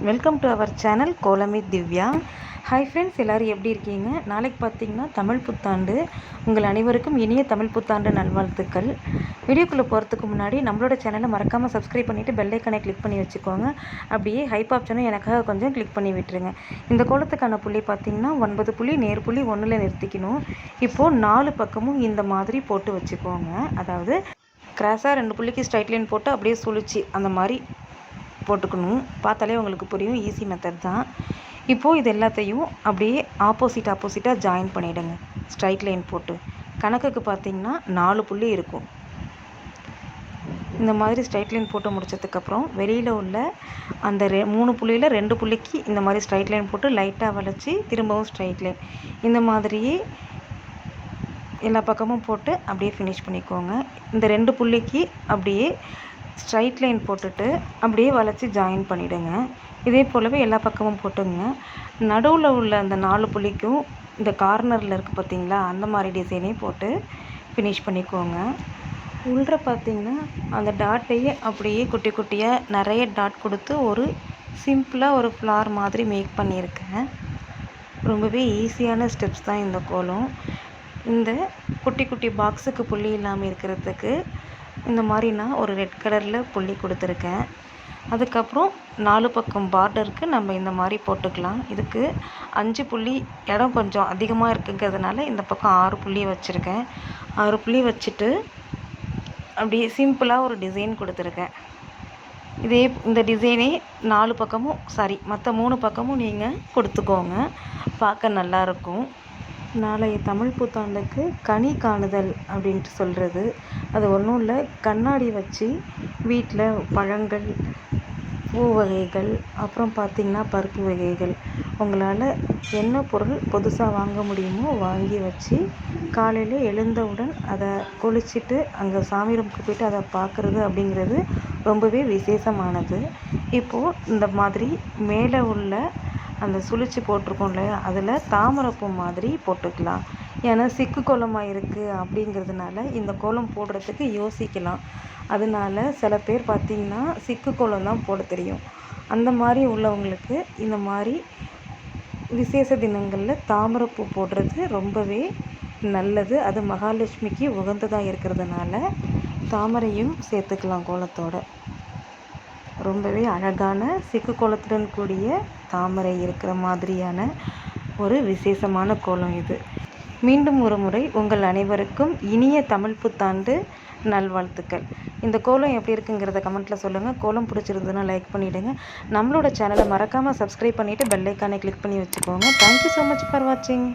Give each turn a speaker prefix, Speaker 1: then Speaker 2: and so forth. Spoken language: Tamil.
Speaker 1: வெல்கம் டு அவர் சேனல் கோலமி திவ்யா. ஹாய் ஃப்ரெண்ட்ஸ், எல்லோரும் எப்படி இருக்கீங்க? நாளைக்கு பார்த்தீங்கன்னா தமிழ் புத்தாண்டு. உங்கள் அனைவருக்கும் இனிய தமிழ் புத்தாண்டு நல்வாழ்த்துக்கள். வீடியோக்குள்ளே போகிறதுக்கு முன்னாடி நம்மளோட சேனலை மறக்காமல் சப்ஸ்கிரைப் பண்ணிவிட்டு பெல் ஐக்கானை கிளிக் பண்ணி வச்சுக்கோங்க. அப்படியே ஹைப் ஆப்ஷனும் எனக்காக கொஞ்சம் கிளிக் பண்ணி விட்டுருங்க. இந்த கோலத்துக்கான புள்ளி பார்த்தீங்கன்னா 9 புள்ளி நேர் புள்ளி 1ல் நிறுத்திக்கணும். இப்போது 4 பக்கமும் இந்த மாதிரி போட்டு வச்சுக்கோங்க. அதாவது கிராஸாக 2 புள்ளிக்கு ஸ்ட்ரைட் லைன் போட்டு அப்படியே சுழிச்சு அந்த மாதிரி போட்டுக்கணும். பார்த்தாலே உங்களுக்கு புரியும், ஈஸி மெத்தட் தான். இப்போது இது எல்லாத்தையும் அப்படியே ஆப்போசிட்டாக ஜாயின் பண்ணிவிடுங்க. ஸ்ட்ரைட் லைன் போட்டு கணக்குக்கு பார்த்திங்கன்னா 4 புள்ளி இருக்கும். இந்த மாதிரி ஸ்ட்ரைட் லைன் போட்டு முடித்ததுக்கப்புறம் வெளியில் உள்ள அந்த 3 புள்ளியில் 2 புள்ளிக்கு இந்த மாதிரி ஸ்ட்ரைட் லைன் போட்டு லைட்டாக வளைச்சி திரும்பவும் ஸ்ட்ரைட் லைன் இந்த மாதிரியே எல்லா பக்கமும் போட்டு அப்படியே ஃபினிஷ் பண்ணிக்கோங்க. இந்த 2 புள்ளிக்கு அப்படியே ஸ்ட்ரைட் லைன் போட்டுட்டு அப்படியே வளைச்சி ஜாயின் பண்ணிவிடுங்க. இதே போலவே எல்லா பக்கமும் போட்டுங்க. நடுவில் உள்ள அந்த 4 புள்ளிக்கும் இந்த கார்னரில் இருக்குது பார்த்திங்களா, அந்த மாதிரி டிசைனே போட்டு ஃபினிஷ் பண்ணிக்கோங்க. உள்ள பார்த்திங்கன்னா அந்த டாட்டையே அப்படியே குட்டி குட்டியாக நிறைய டாட் கொடுத்து ஒரு சிம்பிளாக ஒரு ஃப்ளார் மாதிரி மேக் பண்ணியிருக்கேன். ரொம்பவே ஈஸியான ஸ்டெப்ஸ் தான் இந்த கோலம். இந்த குட்டி குட்டி பாக்ஸுக்கு புள்ளி இல்லாமல் இருக்கிறதுக்கு இந்த மாதிரி நான் ஒரு ரெட் கலரில் புள்ளி கொடுத்துருக்கேன். அதுக்கப்புறம் 4 பக்கம் பார்டருக்கு நம்ம இந்த மாதிரி போட்டுக்கலாம். இதுக்கு 5 புள்ளி இடம் கொஞ்சம் அதிகமாக இருக்குங்கிறதுனால இந்த பக்கம் 6 புள்ளி வச்சுருக்கேன். 6 புள்ளி வச்சுட்டு அப்படியே சிம்பிளாக ஒரு டிசைன் கொடுத்துருக்கேன். இந்த டிசைனே 4 பக்கமும் மற்ற 3 பக்கமும் நீங்கள் கொடுத்துக்கோங்க. பார்க்க நல்லாயிருக்கும். நாளைய தமிழ் புத்தாண்டுக்கு கனி காணுதல் அப்படின்ட்டு சொல்கிறது. அது ஒன்றும் இல்லை, கண்ணாடி வச்சு வீட்டில் பழங்கள், பூ வகைகள், அப்புறம் பார்த்திங்கன்னா பருப்பு வகைகள், உங்களால் என்ன பொருள் புதுசாக வாங்க முடியுமோ வாங்கி வச்சு காலையில் எழுந்தவுடன் அதை குளிச்சுட்டு அங்கே சாமி ரூமுக்கு போய்ட்டு அதை பார்க்குறது அப்படிங்கிறது ரொம்பவே விசேஷமானது. இப்போது இந்த மாதிரி மேலே உள்ள அந்த சுழிச்சு போட்டிருக்கோம் இல்லையா, அதில் தாமரைப்பூ மாதிரி போட்டுக்கலாம். ஏன்னா சிக்கு கோலமாக இருக்குது அப்படிங்கிறதுனால இந்த கோலம் போடுறதுக்கு யோசிக்கலாம். அதனால சில பேர் பார்த்திங்கன்னா சிக்கு கோலம் தான் போட தெரியும். அந்த மாதிரி உள்ளவங்களுக்கு இந்த மாதிரி விசேஷ தினங்களில் தாமரைப்பூ போடுறது ரொம்பவே நல்லது. அது மகாலட்சுமிக்கு உகந்ததாக இருக்கிறதுனால தாமரையும் சேர்த்துக்கலாம் கோலத்தோட. ரொம்பவே அழகான சிக்கு கோலத்துடன் கூடிய தாமரை இருக்கிற மாதிரியான ஒரு விசேஷமான கோலம் இது. மீண்டும் ஒரு முறை உங்கள் அனைவருக்கும் இனிய தமிழ் புத்தாண்டு நல்வாழ்த்துக்கள். இந்த கோலம் எப்படி இருக்குங்கிறத கமெண்ட்டில் சொல்லுங்கள். கோலம் பிடிச்சிருந்ததுன்னா லைக் பண்ணிவிடுங்க. நம்மளோட சேனலை மறக்காமல் சப்ஸ்கிரைப் பண்ணிவிட்டு பெல் ஐக்கானை கிளிக் பண்ணி வச்சுக்கோங்க. தேங்க்யூ ஸோ மச் ஃபார் வாட்சிங்.